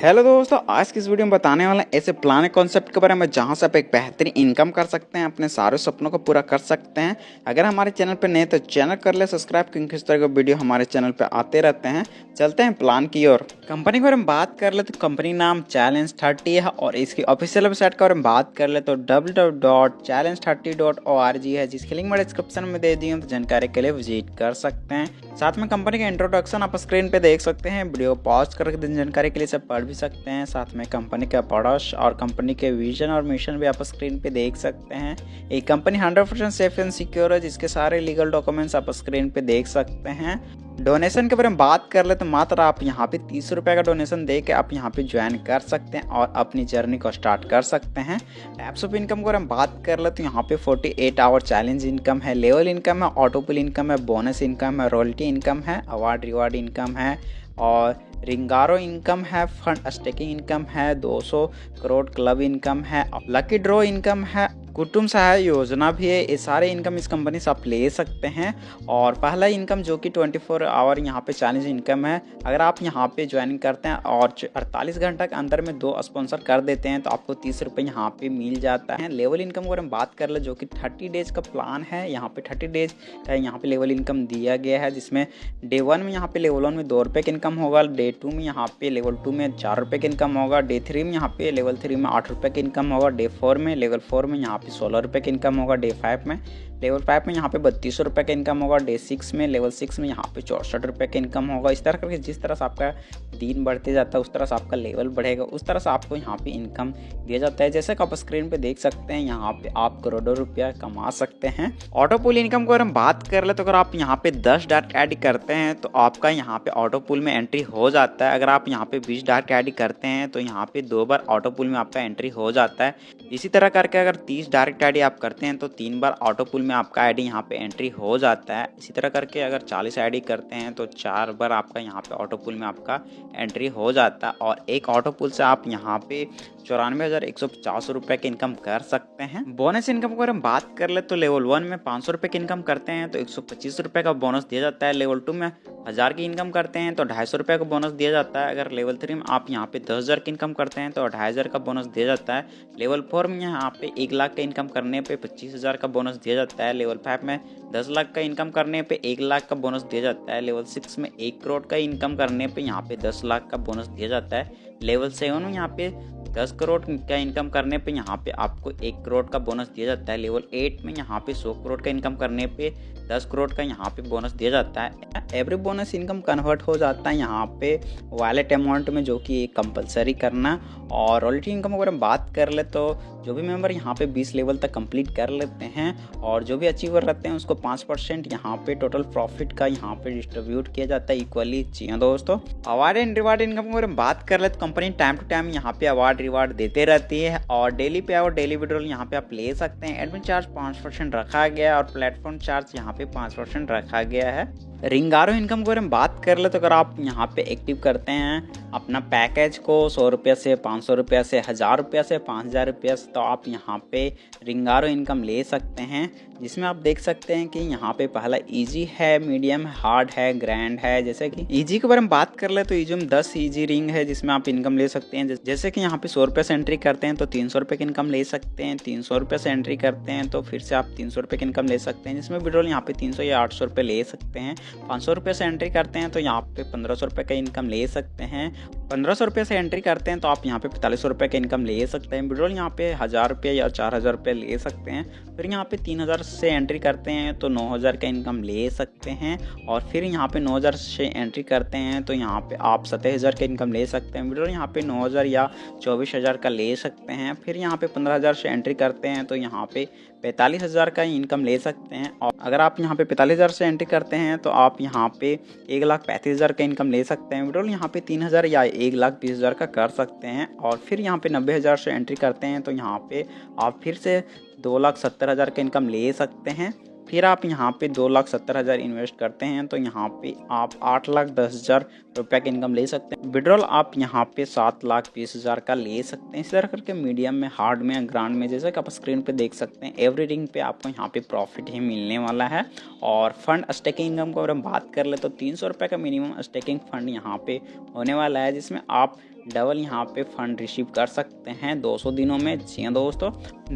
Hello दोस्तों, आज की इस वीडियो में बताने वाला ऐसे प्लान कॉन्सेप्ट के बारे में जहां से आप एक बेहतरीन इनकम कर सकते हैं, अपने सारे सपनों को पूरा कर सकते हैं। अगर हमारे चैनल पर नए तो चैनल कर ले सब्सक्राइब, क्योंकि इस तरह के वीडियो हमारे चैनल पर आते रहते हैं। चलते हैं प्लान की ओर। कंपनी के बारे में बात कर ले तो कंपनी नाम Challenge30 है और इसकी ऑफिशियल वेबसाइट के बारे में बात कर ले तो www.challenge30.org है, जिसकी लिंक मैं डिस्क्रिप्शन में दे दी हूँ, तो जानकारी के लिए विजिट कर सकते हैं। साथ में कंपनी का इंट्रोडक्शन आप स्क्रीन पे देख सकते हैं। वीडियो को पॉज करके जानकारी के लिए सब पढ़ भी सकते हैं। साथ में कंपनी का प्रोडक्ट और कंपनी के विजन और मिशन भी आप स्क्रीन पे देख सकते हैं। ये कंपनी 100% सेफ एंड सिक्योर है, जिसके सारे लीगल डॉक्यूमेंट्स आप स्क्रीन पे देख सकते हैं। डोनेशन के बारे में बात कर ले तो मात्र आप यहाँ पे 30 रुपये का डोनेशन दे के आप यहाँ पे ज्वाइन कर सकते हैं और अपनी जर्नी को स्टार्ट कर सकते हैं। टाइप्स ऑफ इनकम के बारे में बात कर ले तो यहाँ पे 48 आवर चैलेंज इनकम है, लेवल इनकम है, ऑटोपुल इनकम है, बोनस इनकम है, रॉयल्टी इनकम है, अवार्ड रिवार्ड इनकम है और रिंगारो इनकम है, फंड स्टेकिंग इनकम है, 200 करोड़ क्लब इनकम है, लकी ड्रॉ इनकम है, कुटुंब सहाय योजना भी है। ये सारे इनकम इस कंपनी से आप ले सकते हैं। और पहला इनकम जो कि 24 आवर यहाँ पे चैलेंज इनकम है, अगर आप यहाँ पे ज्वाइनिंग करते हैं और 48 घंटे के अंदर में 2 स्पॉन्सर कर देते हैं तो आपको 30 रुपये यहाँ पे मिल जाता है। लेवल इनकम के बारे में बात कर ले जो कि 30 डेज का प्लान है। यहाँ पे 30 डेज का यहाँ पे लेवल इनकम दिया गया है, जिसमें डे 1 में यहाँ पे लेवल 1 में 2 रुपये का इनकम होगा, डे 2 में यहाँ पे लेवल 2 में 4 रुपये का इनकम होगा, डे 3 में यहाँ पे लेवल 3 में 8 रुपये का इनकम होगा, डे 4 में लेवल 4 में यहाँ पे 16 रुपये का इनकम होगा, डे 5 में लेवल 5 में यहाँ पे 32 रुपये का इनकम होगा, डे 6 में लेवल 6 में यहाँ पे 64 रुपये का इनकम होगा। इस तरह करके जिस तरह से आपका दिन बढ़ते जाता है उस तरह से आपका लेवल बढ़ेगा, उस तरह से आपको यहाँ पे इनकम दिया जाता है। जैसे कि आप स्क्रीन पे देख सकते हैं, यहाँ पे आप करोड़ों रुपया कमा सकते हैं। ऑटो पुल इनकम की अगर हम बात कर ले तो अगर आप यहाँ पे 10 डायरेक्ट ऐड करते हैं तो आपका यहाँ पे ऑटो पुल में एंट्री हो जाता है। अगर आप यहाँ पे 20 डायरेक्ट ऐड करते हैं तो यहाँ पे 2 बार ऑटो पुल में आपका एंट्री हो जाता है। इसी तरह करके अगर 30 डायरेक्ट ऐड आप करते हैं तो 3 बार ऑटो पुल में आपका आईडी यहाँ पे एंट्री हो जाता है। इसी तरह करके अगर 40 आईडी करते हैं तो 4 बार आपका यहाँ पे ऑटो पुल में आपका एंट्री हो जाता है। और एक ऑटो पुल से आप यहाँ पे 94,150 रुपये की इनकम कर सकते हैं। बोनस इनकम की अगर हम बात कर ले तो लेवल 1 में 500 रुपये की इनकम करते हैं तो 125 रुपये का बोनस दिया जाता है। लेवल 2 में 1000 की इनकम करते हैं तो 250 रुपये का बोनस दिया जाता है। अगर लेवल 3 में आप यहाँ पे 10,000 की इनकम करते हैं तो 2500 का बोनस दिया जाता है। लेवल 4 में यहाँ पे 1 लाख का इनकम करने पे 25,000 का बोनस दिया जाता है। लेवल 5 में 10 लाख का इनकम करने पे 1 लाख का बोनस दिया जाता है। लेवल 6 में 1 करोड़ का इनकम करने पे यहाँ पे 10 लाख का बोनस दिया जाता है। लेवल 7 में यहाँ पे 10 करोड़ का इनकम करने पे यहाँ पे आपको 1 करोड़ का बोनस दिया जाता है। लेवल 8 में यहाँ पे 100 करोड़ का इनकम करने पे 10 करोड़ का यहाँ पे बोनस दिया जाता है। एवरी बोनस इनकम कन्वर्ट हो जाता है यहाँ पे वॉलेट अमाउंट में, जो कि कंपलसरी करना। और रॉयल्टी इनकम अगर हम बात कर ले तो जो भी मेंबर यहाँ पे 20 लेवल तक कंप्लीट कर लेते हैं और जो भी अचीवर रहते हैं उसको 5% यहाँ पे टोटल प्रॉफिट का यहाँ पे डिस्ट्रीब्यूट किया जाता है इक्वली। जी हाँ दोस्तों, अवार्ड एंड रिवार्ड इनकम अगर हम बात कर ले तो कंपनी टाइम टू टाइम यहाँ पे अवार्ड रिवार्ड देते रहती है और डेली पे और डेली विड्रॉल यहाँ पे आप ले सकते हैं। एडमिन चार्ज 5% रखा गया है और प्लेटफॉर्म चार्ज यहाँ पे 5% रखा गया है। रिंगारो इनकम को अगर हम बात कर ले तो अगर आप यहाँ पे एक्टिव करते हैं अपना पैकेज को 100 रुपये से 500 रुपये से 1000 रुपये से 5000 रुपये से, तो आप यहाँ पे रिंगारो इनकम ले सकते हैं, जिसमें आप देख सकते हैं कि यहाँ पे पहला इजी है, मीडियम, हार्ड है, ग्रैंड है। जैसे कि इजी के बारे में बात कर ले तो इजी में 10 इजी रिंग है जिसमें आप इनकम ले सकते हैं। जैसे कि यहाँ पे 100 रुपये से एंट्री करते हैं तो 300 रुपये की इनकम ले सकते हैं। 300 रुपये से एंट्री करते हैं तो फिर से आप 300 रुपये की इनकम ले सकते हैं, जिसमें विड्रॉल यहाँ पे 300 या 800 रुपये ले सकते हैं। 500 रुपये से एंट्री करते हैं तो यहाँ पे 1500 रुपये का इनकम ले सकते हैं। 1500 रुपये से एंट्री करते हैं तो आप यहाँ पे 4500 रुपये का इनकम ले सकते हैं। विड्रॉल यहाँ पे 1000 रुपये या 4000 रुपये ले सकते हैं। फिर यहाँ पे 3000 से एंट्री करते हैं तो 9000 का इनकम ले सकते हैं। और फिर यहाँ पे 9000 से एंट्री करते हैं तो यहाँ पे आप 27000 का इनकम ले सकते हैं। विड्रॉल यहाँ पे 9000 या 24000 का ले सकते हैं। फिर यहाँ पे 15000 से एंट्री करते हैं तो यहाँ पे 45000 का इनकम ले सकते हैं। और अगर आप यहाँ पे 45000 से एंट्री करते हैं तो आप यहाँ पे 1,35,000 का इनकम ले सकते हैं। विड्रॉल यहाँ पे 3000 या 1,20,000 का कर सकते हैं। और फिर यहाँ पे 90,000 से एंट्री करते हैं तो यहाँ पे आप फिर से 2,70,000 का इनकम ले सकते हैं। फिर आप यहाँ पे 2,70,000 इन्वेस्ट करते हैं तो यहाँ पे आप 8,10,000 रुपये का इनकम ले सकते हैं। विड्रॉल आप यहाँ पे 7,20,000 का ले सकते हैं। इस तरह करके मीडियम में, हार्ड में, ग्रांड में, जैसे कि आप स्क्रीन पे देख सकते हैं, एवरी रिंग पे आपको यहाँ पे प्रॉफिट ही मिलने वाला है। और फंड स्टेकिंग इनकम को अगर हम बात कर ले तो 300 रुपये का मिनिमम स्टेकिंग फंड यहाँ पे होने वाला है, जिसमें आप डबल यहाँ पे फंड रिसीव कर सकते हैं 200 दिनों में। जी हाँ दोस्तों,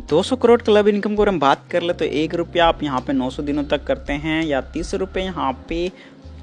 200 करोड़ क्लब इनकम को हम बात कर ले तो 1 रुपया आप यहाँ पे 900 दिनों तक करते हैं या 30 रुपये यहाँ पे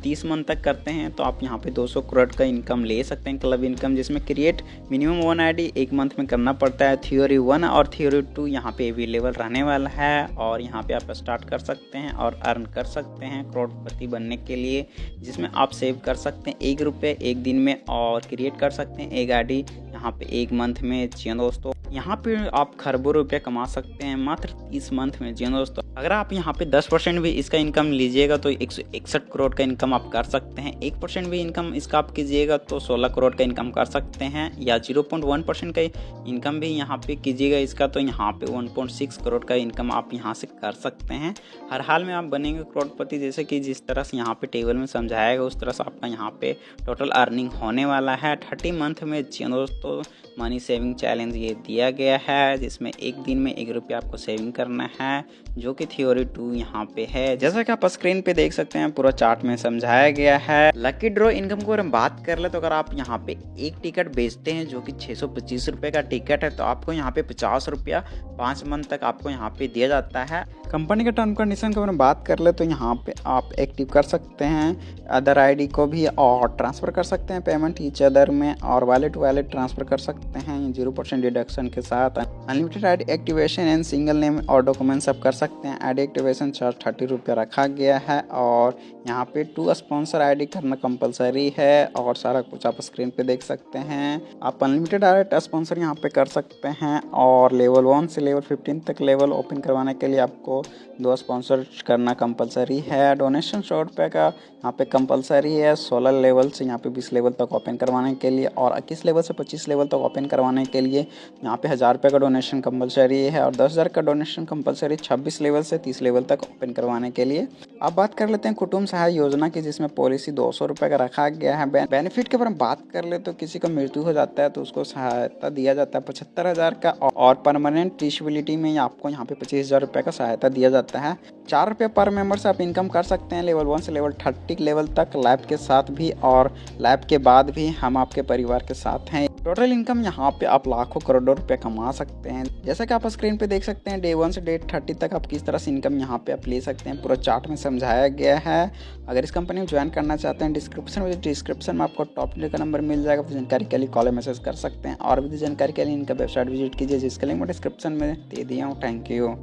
30 मंथ तक करते हैं तो आप यहाँ पे 200 करोड़ का इनकम ले सकते हैं क्लब इनकम, जिसमें क्रिएट मिनिमम 1 आईडी 1 मंथ में करना पड़ता है। थ्योरी 1 और थ्योरी 2 यहाँ पे अवेलेबल रहने वाला है और यहाँ पे आप स्टार्ट कर सकते हैं और अर्न कर सकते हैं करोड़पति बनने के लिए, जिसमें आप सेव कर सकते हैं 1 रुपये 1 दिन में और क्रिएट कर सकते हैं 1 आईडी यहाँ पे 1 मंथ में। जी हाँ दोस्तों, यहाँ पे आप खरबों रुपये कमा सकते हैं मात्र 30 मंथ में। जी हाँ दोस्तों, अगर आप यहाँ पे 10% भी इसका इनकम लीजिएगा तो 161 करोड़ का इनकम आप कर सकते हैं। 1% भी इनकम इसका आप कीजिएगा तो 16 करोड़ का इनकम कर सकते हैं, या 0.1% का इनकम भी यहाँ पे कीजिएगा इसका तो यहाँ पे 1.6 करोड़ का इनकम आप यहाँ से कर सकते हैं। हर हाल में आप बनेंगे करोड़पति, जैसे कि जिस तरह से यहाँ पे टेबल में समझाएगा उस तरह से आपका यहाँ पे टोटल अर्निंग होने वाला है 30 मंथ में। जी दोस्तों, मनी सेविंग चैलेंज ये दिया गया है, जिसमें 1 दिन में 1 रुपया आपको सेविंग करना है, जो कि थ्योरी 2 यहाँ पे है। जैसा कि आप स्क्रीन पे देख सकते हैं पूरा चार्ट में समझाया गया है। लकी ड्रॉ इनकम को अगर हम बात कर ले तो अगर आप यहाँ पे एक टिकट बेचते हैं जो कि 625 रुपये का टिकट है तो आपको यहाँ पे 50 रुपया 5 मंथ तक आपको यहाँ पे दिया जाता है। कंपनी के टर्म कंडीशन को अगर हम बात कर ले तो यहाँ पे आप एक्टिव कर सकते हैं अदर आईडी को भी और ट्रांसफ़र कर सकते हैं पेमेंट ईच अदर में, और वॉलेट टू वॉलेट ट्रांसफ़र कर सकते हैं 0% डिडक्शन के साथ। Unlimited ID activation and single name और डॉक्यूमेंट सब कर सकते हैं। आईडी एक्टिवेशन चार्ज 30 रुपया रखा गया है और यहाँ पे 2 स्पॉन्सर आईडी करना कंपलसरी है और सारा कुछ आप स्क्रीन पे देख सकते हैं। आप अनलिमिटेड आईडी स्पॉन्सर यहाँ पे कर सकते हैं और लेवल 1 से लेवल 15 तक लेवल ओपन करवाने के लिए आपको 2 स्पॉन्सर करना कंपलसरी है। डोनेशन 100 रुपये का यहाँ पे कंपलसरी है 16 लेवल से यहाँ पे 20 लेवल तक ओपन करवाने के लिए, और 21 लेवल से 25 लेवल तक ओपन करवाने के लिए यहाँ पे 1000 रुपये का डोनेशन कंपलसरी है और 10,000 का डोनेशन कंपलसरी 26 लेवल से 30 लेवल तक ओपन करवाने के लिए। अब बात कर लेते हैं कुटुंब सहाय योजना की, जिसमें पॉलिसी 200 रुपये का रखा गया है। बेनिफिट के बारे में बात कर ले तो किसी का मृत्यु हो जाता है तो उसको सहायता दिया जाता है 75,000 का, और परमानेंट डिसेबिलिटी में आपको यहाँ पे 25,000 रुपये का सहायता दिया जाता है। 4 रुपये पर मेंबर से आप इनकम कर सकते हैं लेवल 1 से लेवल 30 लेवल तक लैब के साथ भी, और लैब के बाद भी हम आपके परिवार के साथ हैं। टोटल इनकम यहाँ पे आप लाखों करोड़ों रुपए कमा सकते हैं। जैसा कि आप स्क्रीन पे देख सकते हैं डे 1 से डे 30 तक आप किस तरह से इनकम यहाँ पे आप ले सकते हैं, पूरा चार्ट में समझाया गया है। अगर इस कंपनी में ज्वाइन करना चाहते हैं डिस्क्रिप्शन में आपको टॉप लीडर का नंबर मिल जाएगा, जानकारी के लिए कॉल मैसेज कर सकते हैं, और भी जानकारी के लिए इनका वेबसाइट विजिट कीजिए जिसका लिंक मैं डिस्क्रिप्शन में दे दिया हूँ। Thank you.